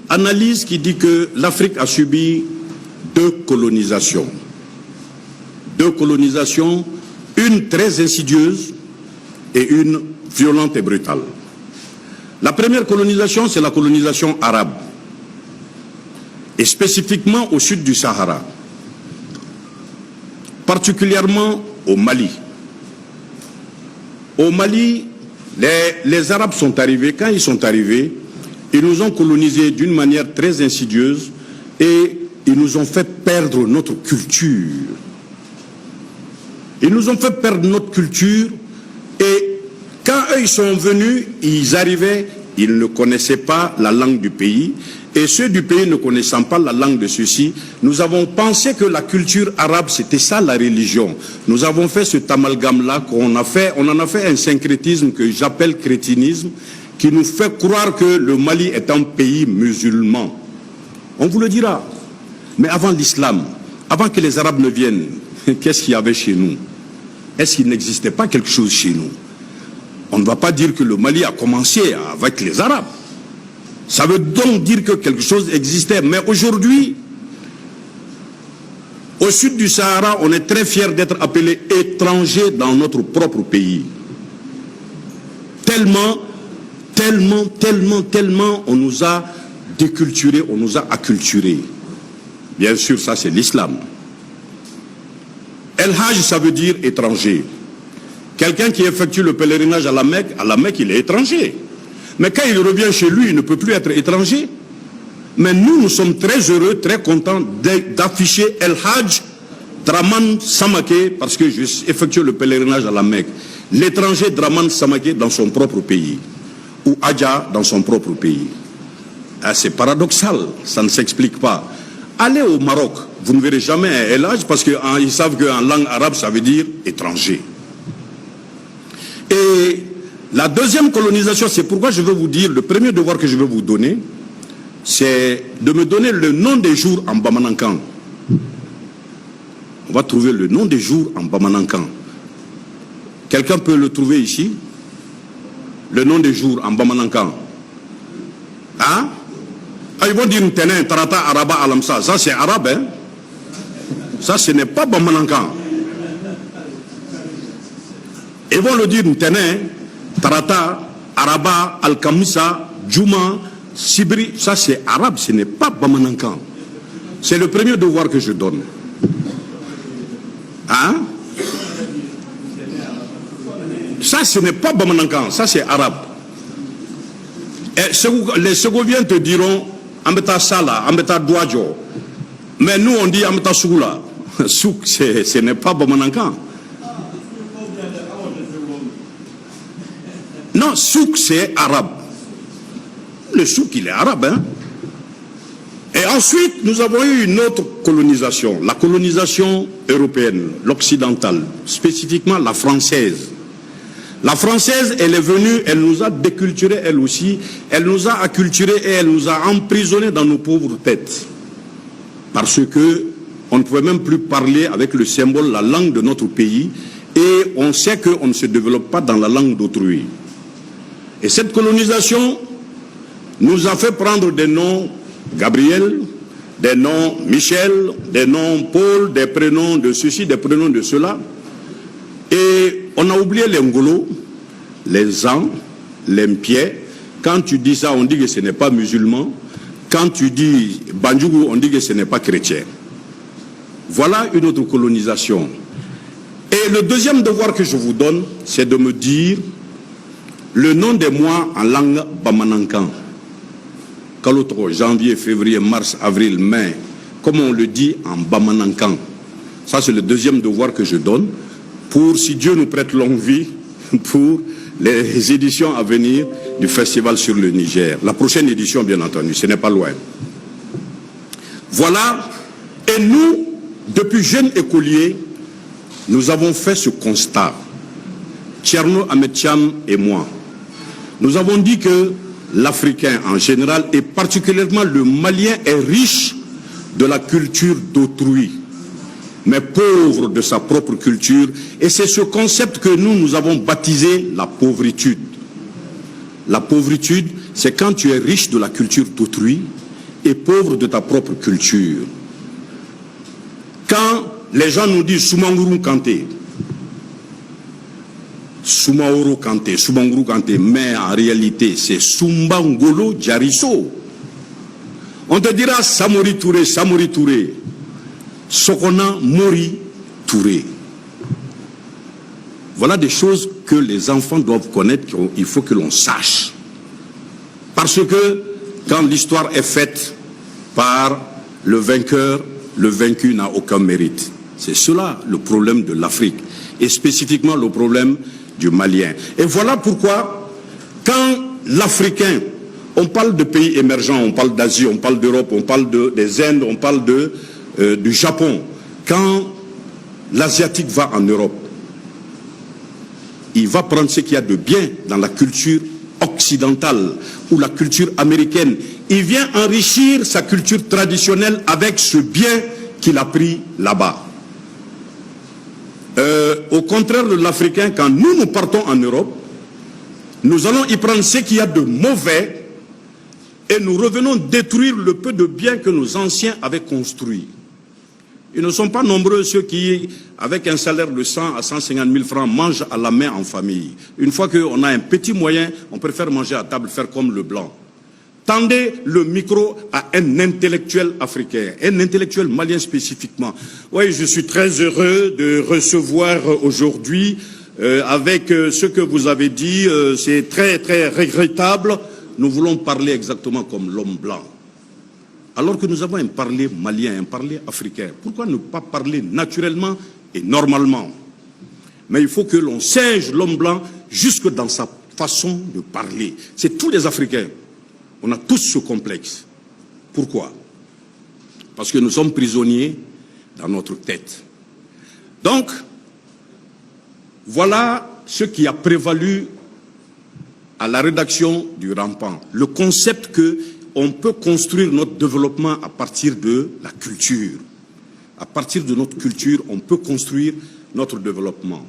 analyse qui dit que l'Afrique a subi deux colonisations. Deux colonisations, une très insidieuse et une violente et brutale. La première colonisation, c'est la colonisation arabe, et spécifiquement au sud du Sahara, particulièrement au Mali. Au Mali, les Arabes sont arrivés. Quand ils sont arrivés, ils nous ont colonisés d'une manière très insidieuse et ils nous ont fait perdre notre culture. Ils nous ont fait perdre notre culture et quand eux ils sont venus, ils arrivaient, ils ne connaissaient pas la langue du pays et ceux du pays ne connaissant pas la langue de ceux-ci, nous avons pensé que la culture arabe c'était ça la religion. Nous avons fait cet amalgame-là on en a fait un syncrétisme que j'appelle crétinisme qui nous fait croire que le Mali est un pays musulman. On vous le dira. Mais avant l'islam, avant que les Arabes ne viennent, qu'est-ce qu'il y avait chez nous? Est-ce qu'il n'existait pas quelque chose chez nous? On ne va pas dire que le Mali a commencé avec les Arabes. Ça veut donc dire que quelque chose existait. Mais aujourd'hui, au sud du Sahara, on est très fiers d'être appelés étrangers dans notre propre pays. Tellement on nous a déculturés, on nous a acculturés. Bien sûr, ça c'est l'islam. El Hajj, ça veut dire étranger. Quelqu'un qui effectue le pèlerinage à la Mecque, il est étranger. Mais quand il revient chez lui, il ne peut plus être étranger. Mais nous sommes très heureux, très contents d'afficher El Hajj Draman Samake, parce que je effectue le pèlerinage à la Mecque. L'étranger Draman Samake dans son propre pays, ou Adja dans son propre pays. Ah, c'est paradoxal, ça ne s'explique pas. Allez au Maroc, vous ne verrez jamais un El Hajj parce qu'ils savent qu'en langue arabe, ça veut dire étranger. Et la deuxième colonisation, c'est pourquoi je veux vous dire, le premier devoir que je veux vous donner, c'est de me donner le nom des jours en Bamanankan. On va trouver le nom des jours en Bamanankan. Quelqu'un peut le trouver ici? Le nom des jours en Bamanankan. Hein? Ah, ils vont dire Ntenen, Tarata, Araba, Alamsa. Ça c'est arabe, hein? Ça ce n'est pas Bamanankan. Ils vont le dire Ntenen, Tarata, Araba, Al-Kamisa, Djouma, Sibri. Ça c'est arabe, ce n'est pas Bamanankan. C'est le premier devoir que je donne. Hein? Ça ce n'est pas Bamanankan, ça c'est arabe. Et les Ségoviens te diront Ambeta Sala, Ambeta Douadjo. Mais nous on dit Ambeta Soula. Souk, ce n'est pas Bamanankan. Non, souk c'est arabe. Le souk il est arabe, hein. Et ensuite nous avons eu une autre colonisation, la colonisation européenne, l'occidentale, spécifiquement la française. La française, elle est venue, elle nous a déculturés elle aussi, elle nous a acculturés et elle nous a emprisonnés dans nos pauvres têtes. Parce que on ne pouvait même plus parler avec le symbole, la langue de notre pays, et on sait qu'on ne se développe pas dans la langue d'autrui. Et cette colonisation nous a fait prendre des noms Gabriel, des noms Michel, des noms Paul, des prénoms de ceci, des prénoms de cela. Et on a oublié les Ngolo, les Zan, les Mpié. Quand tu dis ça, on dit que ce n'est pas musulman. Quand tu dis Bandjougou, on dit que ce n'est pas chrétien. Voilà une autre colonisation. Et le deuxième devoir que je vous donne, c'est de me dire le nom des mois en langue bamanankan. Kalotro, janvier, février, mars, avril, mai, comme on le dit en bamanankan. Ça, c'est le deuxième devoir que je donne pour, si Dieu nous prête longue vie, pour les éditions à venir du Festival sur le Niger. La prochaine édition, bien entendu, ce n'est pas loin. Voilà. Et nous, depuis jeunes écoliers, nous avons fait ce constat. Tcherno Ametcham et moi. Nous avons dit que l'Africain en général, et particulièrement le Malien, est riche de la culture d'autrui, mais pauvre de sa propre culture. Et c'est ce concept que nous avons baptisé la pauvritude. La pauvritude, c'est quand tu es riche de la culture d'autrui et pauvre de ta propre culture. Quand les gens nous disent Soumanguru Kanté, Soumaoro Kanté, Soumanguru Kanté, mais en réalité c'est Soumbangolo Diarisso. On te dira Samori Touré, Sokona Mori Touré. Voilà des choses que les enfants doivent connaître, qu'il faut que l'on sache. Parce que quand l'histoire est faite par le vainqueur, le vaincu n'a aucun mérite. C'est cela le problème de l'Afrique, et spécifiquement le problème du Malien. Et voilà pourquoi, quand l'Africain, on parle de pays émergents, on parle d'Asie, on parle d'Europe, on parle des Indes, on parle du Japon, quand l'Asiatique va en Europe, il va prendre ce qu'il y a de bien dans la culture occidentale ou la culture américaine. Il vient enrichir sa culture traditionnelle avec ce bien qu'il a pris là-bas. Au contraire de l'Africain, quand nous partons en Europe, nous allons y prendre ce qu'il y a de mauvais et nous revenons détruire le peu de bien que nos anciens avaient construit. Ils ne sont pas nombreux ceux qui, avec un salaire de 100 à 150 000 francs, mangent à la main en famille. Une fois qu'on a un petit moyen, on préfère manger à table, faire comme le blanc. Tendez le micro à un intellectuel africain, un intellectuel malien spécifiquement. Oui, je suis très heureux de recevoir aujourd'hui, avec ce que vous avez dit, c'est très très regrettable. Nous voulons parler exactement comme l'homme blanc. Alors que nous avons un parler malien, un parler africain. Pourquoi ne pas parler naturellement et normalement? Mais il faut que l'on singe l'homme blanc jusque dans sa façon de parler. C'est tous les Africains. On a tous ce complexe. Pourquoi? Parce que nous sommes prisonniers dans notre tête. Donc, voilà ce qui a prévalu à la rédaction du Rampant. Le concept que on peut construire notre développement à partir de la culture. À partir de notre culture, on peut construire notre développement.